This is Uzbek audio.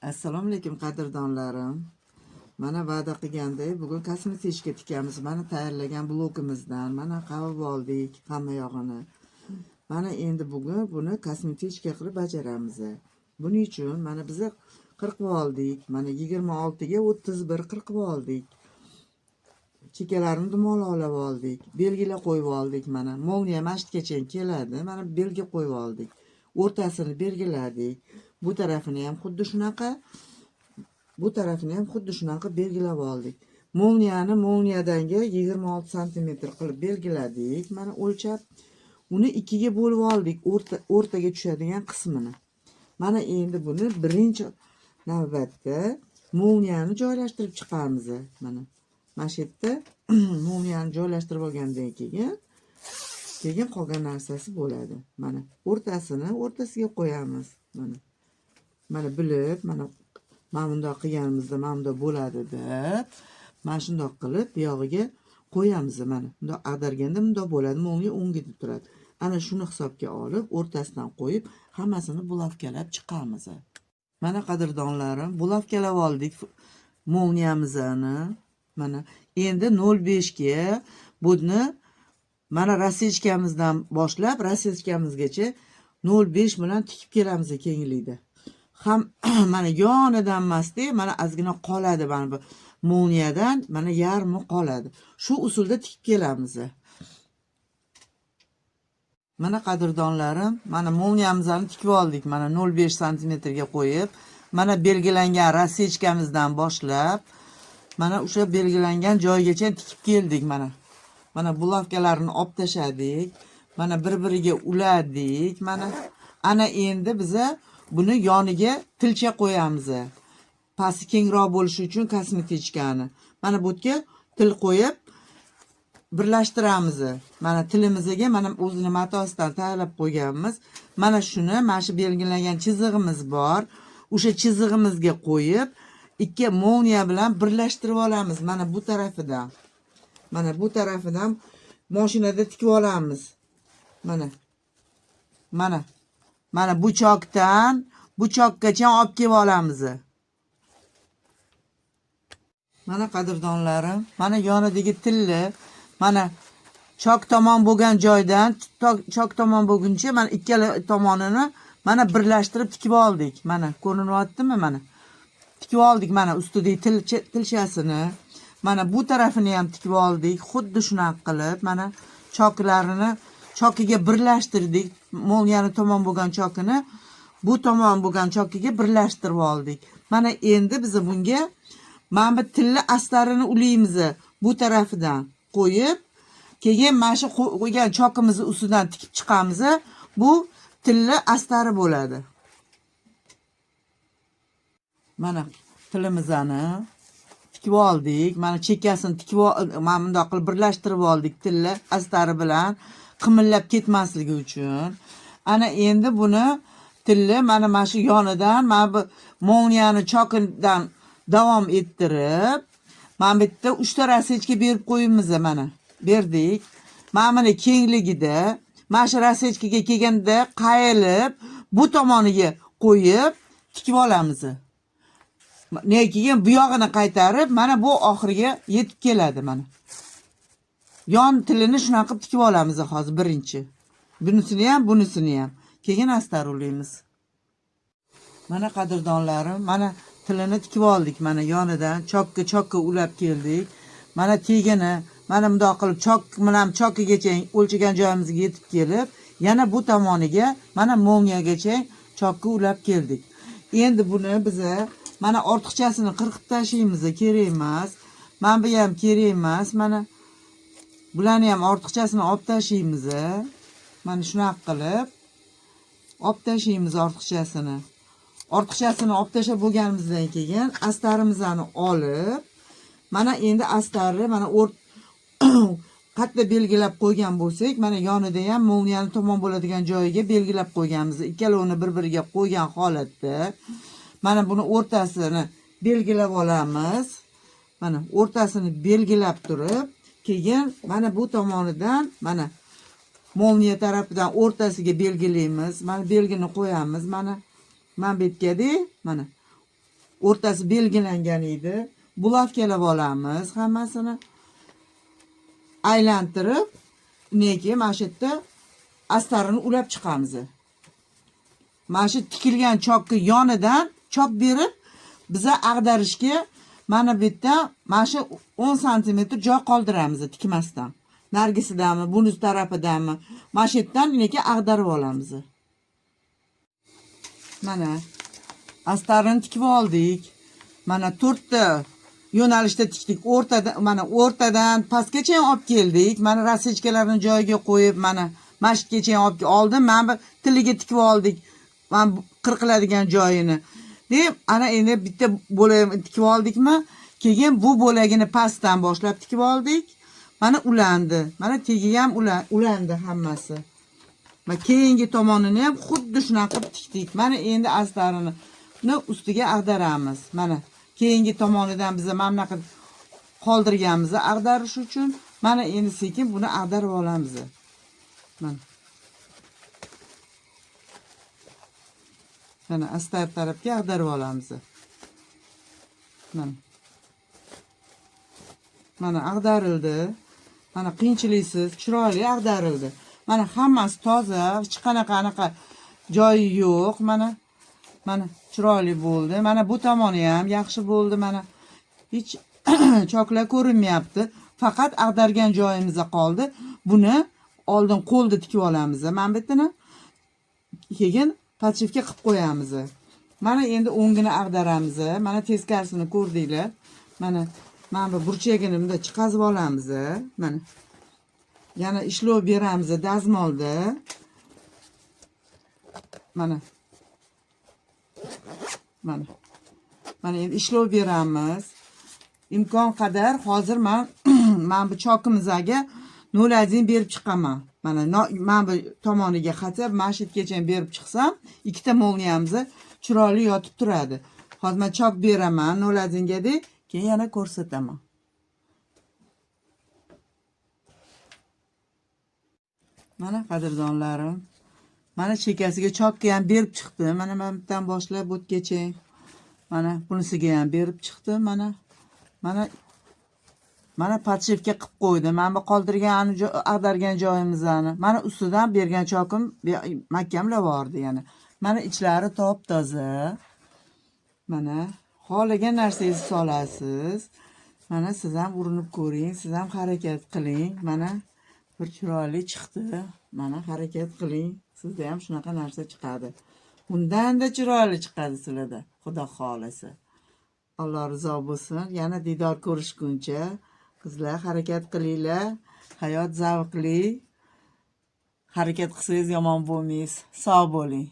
Assalomu alaykum qadrdonlarim. Mana va'da qilgandek bugun kosmetikaga tikamiz. Mana tayyorlagan blokimizdan mana qavib oldik hamma yog'ini. Mana endi bugun buni kosmetika qilib bajaramiz. Buning uchun mana biz qirqib oldik. Mana 26 ga 31 qirqib oldik. Chekalarini dumolab oldik. Belgilar qo'yib oldik mana. Molniya mashtgacha keladi. Mana belgi qo'yib oldik. O'rtasini belgiladik. Bu tarafini ham xuddi shunaqa, bu tarafini ham xuddi shunaqa belgilab oldik. Molniyadanga 26 cm qilib belgiladik. Mana o'lchab uni ikkiga bo'lib oldik, o'rtaga tushadigan qismini. Mana endi buni birinchi navbatda molniyani joylashtirib chiqamiz. Mana shu yerda molniyani joylashtirib olgandan keyin qolgan narsasi bo'ladi. Mana o'rtasiga qo'yamiz. Mana bilib, mana bundoq qilganimizda mana bundoq bo'ladi deb, mana shundoq qilib bu yog'iga qo'yamiz. Mana bundoq ag'darganda bundoq bo'ladi, molniya o'ngida turadi. Ana shuni hisobga olib, o'rtasidan qo'yib, hammasini bulavkalab chiqamiz. Mana qadrdonlarim, bulavkalab oldik molniyamizni. Mana endi 0,5 ga buni mana rasechkamizdan boshlab rasechkamizgacha 0,5 bilan tikib kelamiz kenglikda. Ham mana yonidan emasdi, mana ozgina qoladi mana bu molniyadan, mana yarmi qoladi. Shu usulda tikib kelamiz. Mana qadrdonlarim, mana molniyamizni tikib oldik. Mana 0,5 cm ga qo'yib, mana belgilangan rasechkamizdan boshlab, mana o'sha belgilangan joygacha tikib keldik mana. Mana bulavkalarni olib tashladik. Mana bir-biriga uladik. Mana ana endi biza buni yoniga tilcha qo'yamiz. Pasti kengroq bo'lishi uchun kosmetikani. Mana bu yerga til qo'yib birlashtiramiz. Mana tilimizga mana o'zini matosidan tayyorlab qo'yganmiz. Mana shuni, mana shu belgilangan chizig'imiz bor. O'sha chizig'imizga qo'yib, ikki molniya bilan birlashtirib olamiz. Mana bu tarafidan. Mana bu tarafidan mashinada tikib olamiz. Mana bu chokdan bu chokkacha olib kelib olamiz. Mana qadrdonlarim, mana yonidagi tilli, mana chok tomon bo'lgan joydan chok tomon bo'lguncha mana ikkala tomonini mana birlashtirib tikib oldik. Mana ko'rinyaptimi mana? Tikib oldik mana ustidagi tilchasini. Mana bu tarafini ham tikib oldik. Xuddi shunaqa qilib mana choklarini chokiga birlashtirdik. Molniyani tomon bo'lgan chokini bu tomon bo'lgan chokiga birlashtirib oldik. Mana endi biz bunga mana bu tilli astarini ulaymiz. Bu tarafidan qo'yib, keyin mana shu qo'ygan chokimizni ustidan tikib chiqamiz. Bu tilli astari bo'ladi. Mana tilimizni tikib oldik. Mana chekkasini tikib mana bundoq qilib birlashtirib oldik tilli astari bilan qimillab ketmasligi uchun. Ana endi buni tilli mana shu yonidan mana bu molniyani chokidan davom ettirib, mana bu yerda 3 ta rasechka berib qo'yamiz mana. Berdik. Mana buni kengligida, mana shu rasechkaga kelganda qayilib, bu tomoniga qo'yib tikib olamiz. Keyin bu yog'ini qaytarib, mana bu oxiriga yetib keladi mana. Yon tilini shunaqa qilib tikib olamiz hozir birinchi. Bunisini ham. Keyin astar ulaymiz. Mana qadrdonlarim, mana tilini tikib oldik. Mana yonidan chokka ulab keldik. Mana tegini, mana bundoq qilib chok bilan chokigacha o'lchagan joyimizga yetib kelib, yana bu tomoniga, mana molniyagacha chokka ulab keldik. Endi buni biza mana ortiqchasini qirqib tashlaymiz, kerak emas. Mana bu ham kerak emas. Mana bularni ham ortiqchasini olib tashlaymiz. Mana shunaqa qilib olib tashlaymiz ortiqchasini. Ortiqchasini olib tashlab bo'lganimizdan keyin astarimizni olib, mana endi astarni mana qayerda belgilab qo'ygan bo'lsak, mana yonida ham molniyani tomon bo'ladigan joyiga belgilab qo'yganmiz. Ikkalovini bir-biriga qo'ygan holatda mana buni o'rtasini belgilab olamiz. Mana o'rtasini belgilab turib, keyin mana bu tomonidan mana molniya tarafidan o'rtasiga belgilaymiz. Mana belgini qo'yamiz. Mana bu yerga mana o'rtasi belgilangan edi. Bulavkalab olamiz hammasini. Aylantirib, neki mana shu yerda astarini ulab chiqamiz. Mana shu tikilgan chokki yonidan chop berib, biza ag'darishga mana bu yerda mana shu 10 sm joy qoldiramiz tikmasdan. Nargisidami, bunisi tarafidami, mana shu yerdan neki ag'darib olamiz. Mana astarini tikib oldik. Mana 4 ta yo'nalishda tikdik. O'rtadan pastgacha olib keldik. Mana rasechkalarni joyiga qo'yib, mana masjidgacha olib oldim. Mana tiliga tikib oldik. Mana qirqiladigan joyini. Deb, ana endi bitta bo'lak tikib oldikmi? Keyin bu bo'lagini pastdan boshlab tikib oldik. Mana ulandi. Mana tegi ham ulandi hammasi. Va keyingi tomonini ham xuddi shunaqa qilib tikdik. Mana endi astarini ustiga ag'daramiz. Mana keyingi tomonidan biz mana bunaqa qoldirganmiz ag'darish uchun. Mana endi sekin buni ag'darib olamiz. Mana. Mana astar tarafga ag'darib olamiz. Mana. Mana ag'darildi. Mana qiyinchiliksiz, chiroyli ag'darildi. Mana hammasi toza, hech qanaqa joyi yo'q. Mana chiroyli bo'ldi. Mana bu tomoni ham yaxshi bo'ldi. Mana hech choklar ko'rinmayapti. Faqat ag'dargan joyimizda qoldi. Buni oldin qo'lda tikib olamiz. Mana bu yerdan keyin podshivka qilib qo'yamiz. Mana endi o'ngini ag'daramiz. Mana teskarisini ko'rdinglar. Mana bu burchagini bunda chiqazib olamiz. Mana yana ishlov beramiz dazmolda. Mana endi ishlov beramiz. Imkon qadar hozir men bu chokimizga 0,1 berib chiqaman. Mana bu tomoniga qatib mashitgacha berib chiqsam, ikkita molniyamiz chiroyli yotib turadi. Hozir men chok beraman 0,1 ga deb, keyin yana ko'rsataman. Mana qadrdonlarim, mana chekasiga chokka ham berib chiqdi. Mana bundan boshlab o'tgacha. Mana bunisiga ham berib chiqdi. Mana podshivka qilib qo'ydi. Mana bu qoldirgan ag'dargan joyimizni. Mana ustidan bergan chokim mahkamlab bordi yana. Mana ichlari top-toza. Mana xohlagan narsangizni solasiz. Mana siz ham urinib ko'ring, siz ham harakat qiling. Mana bir chiroyli chiqdi. Mana harakat qiling. Sizda ham shunaqa narsa chiqadi. Undan-da chiroyli chiqadi sizlarda, Xudo xolasa. Alloh rizo bo'lsin. Yana didor ko'rishguncha qizlar harakat qilinglar. Hayot zavqli. Harakat qilsangiz yomon bo'lmaysiz. Sog' bo'ling.